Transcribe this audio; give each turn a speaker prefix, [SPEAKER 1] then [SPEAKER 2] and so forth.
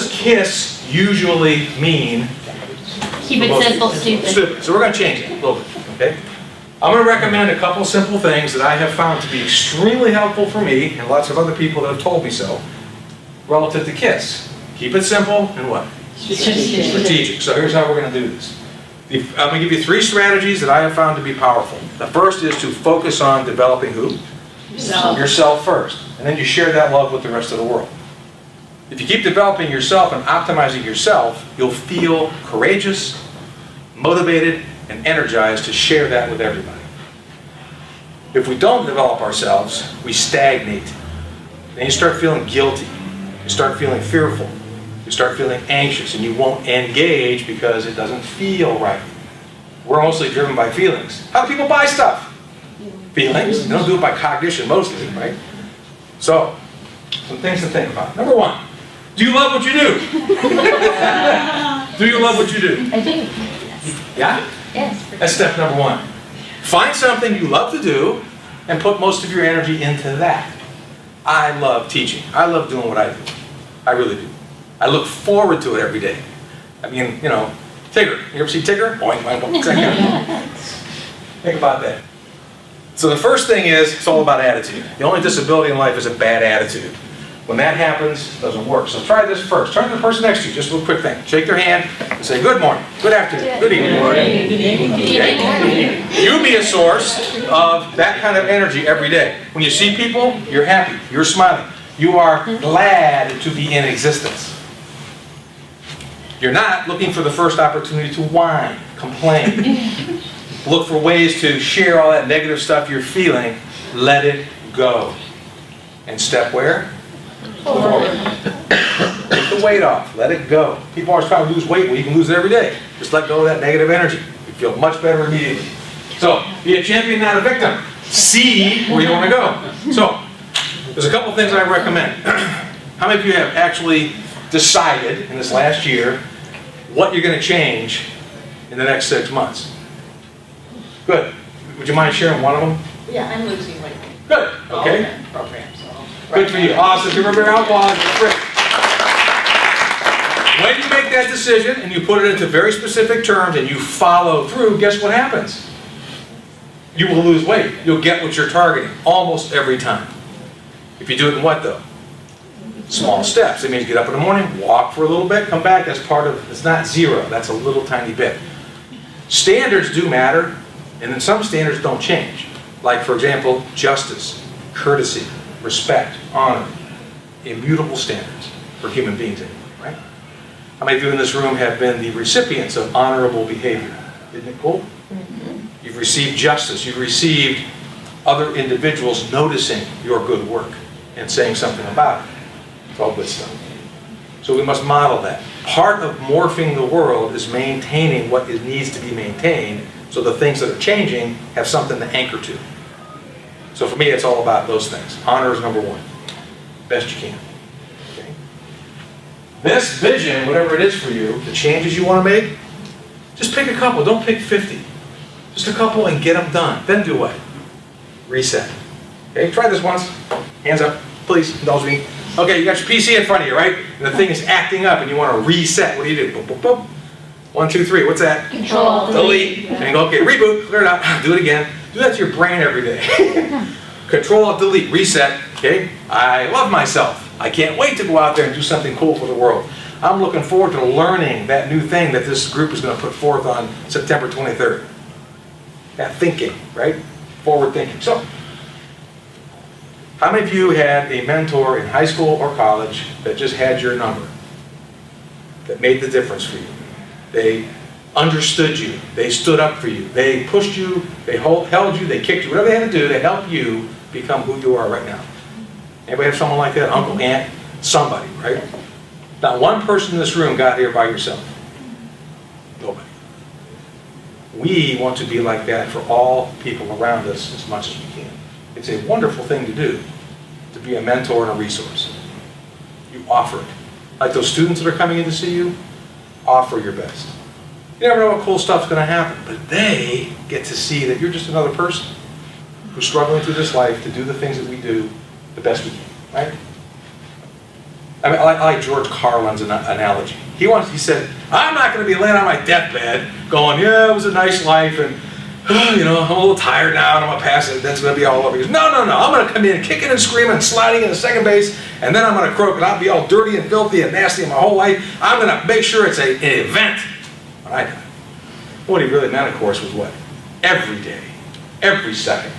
[SPEAKER 1] does KISS usually mean?
[SPEAKER 2] Keep it simple, stupid.
[SPEAKER 1] Stupid. So we're going to change it a little bit, okay? I'm going to recommend a couple simple things that I have found to be extremely helpful for me and lots of other people that have told me so relative to KISS. Keep it simple and what? Strategic. So here's how we're going to do this. I'm going to give you 3 strategies that I have found to be powerful. The first is to focus on developing who? Yourself first. And then you share that love with the rest of the world. If you keep developing yourself and optimizing yourself, you'll feel courageous, motivated, and energized to share that with everybody. If we don't develop ourselves, we stagnate. Then you start feeling guilty. You start feeling fearful. You start feeling anxious, and you won't engage because it doesn't feel right. We're mostly driven by feelings. How do people buy stuff? Feelings. They don't do it by cognition mostly, right? So, some things to think about. Number 1, do you love what you do? Do you love what you do?
[SPEAKER 2] I do.
[SPEAKER 1] Yeah?
[SPEAKER 2] Yes.
[SPEAKER 1] That's step number 1. Find something you love to do and put most of your energy into that. I love teaching. I love doing what I do. I really do. I look forward to it every day. I mean, you know, Tigger. You ever see Tigger? Boing, boing, boing. Think about that. So the first thing is, it's all about attitude. The only disability in life is a bad attitude. When that happens, it doesn't work. So try this first. Turn to the person next to you, just a little quick thing. Shake their hand and say, good morning, good afternoon, good evening. Okay? You be a source of that kind of energy every day. When you see people, you're happy, you're smiling. You are glad to be in existence. You're not looking for the first opportunity to whine, complain. Look for ways to share all that negative stuff you're feeling. Let it go. And step where? Forward. Take the weight off. Let it go. People always try to lose weight. Well, you can lose it every day. Just let go of that negative energy. You feel much better immediately. So, be a champion, not a victim. See where you want to go. So, there's a couple things I recommend. How many of you have actually decided in this last year what you're going to change in the next 6 months? Good. Would you mind sharing one of them?
[SPEAKER 3] Yeah, I'm losing weight.
[SPEAKER 1] Good. Okay.
[SPEAKER 3] Program, so.
[SPEAKER 1] Good for you. Awesome. Give her a big applause. Great. When you make that decision and you put it into very specific terms and you follow through, guess what happens? You will lose weight. You'll get what you're targeting almost every time. If you do it in what though? Small steps. It means get up in the morning, walk for a little bit, come back. That's part of, it's not zero. That's a little tiny bit. Standards do matter, and then some standards don't change. Like, for example, justice, courtesy, respect, honor, immutable standards for human beings anyway, right? How many of you in this room have been the recipients of honorable behavior? Isn't it cool? Mm-hmm. You've received justice. You've received other individuals noticing your good work and saying something about it. It's all good stuff. So we must model that. Part of morphing the world is maintaining what it needs to be maintained, so the things that are changing have something to anchor to. So for me, it's all about those things. Honor is number 1. Best you can. Okay? This vision, whatever it is for you, the changes you want to make, just pick a couple. Don't pick 50. Just a couple and get them done. Then do what? Reset. Okay, try this once. Hands up, please, indulge me. Okay, you got your PC in front of you, right? And the thing is acting up and you want to reset. What do you do? Boop, boop, boop. 1, 2, 3, what's that?
[SPEAKER 2] Control.
[SPEAKER 1] Delete. And you go, okay, reboot, clear it out, do it again. Do that to your brain every day. Control, delete, reset. Okay, I love myself. I can't wait to go out there and do something cool for the world. I'm looking forward to learning that new thing that this group is going to put forth on September 23rd. That thinking, right? Forward thinking. So, how many of you had a mentor in high school or college that just had your number? That made the difference for you? They understood you. They stood up for you. They pushed you. They held you. They kicked you. Whatever they had to do to help you become who you are right now. Anybody have someone like that? Uncle, aunt, somebody, right? Not one person in this room got here by yourself. Nobody. We want to be like that for all people around us as much as we can. It's a wonderful thing to do, to be a mentor and a resource. You offer it. Like those students that are coming in to see you, offer your best. You never know what cool stuff's going to happen, but they get to see that you're just another person who's struggling through this life to do the things that we do the best we can, right? I mean, I like George Carlin's analogy. He said, I'm not going to be laying on my deathbed going, yeah, it was a nice life, and you know, I'm a little tired now, and I'm gonna pass it. That's gonna be all over. He goes, no, I'm gonna come in kicking and screaming and sliding into second base, and then I'm gonna croak, and I'll be all dirty and filthy and nasty my whole life. I'm gonna make sure it's an event when I die. What he really meant, of course, was what? Every day, every second,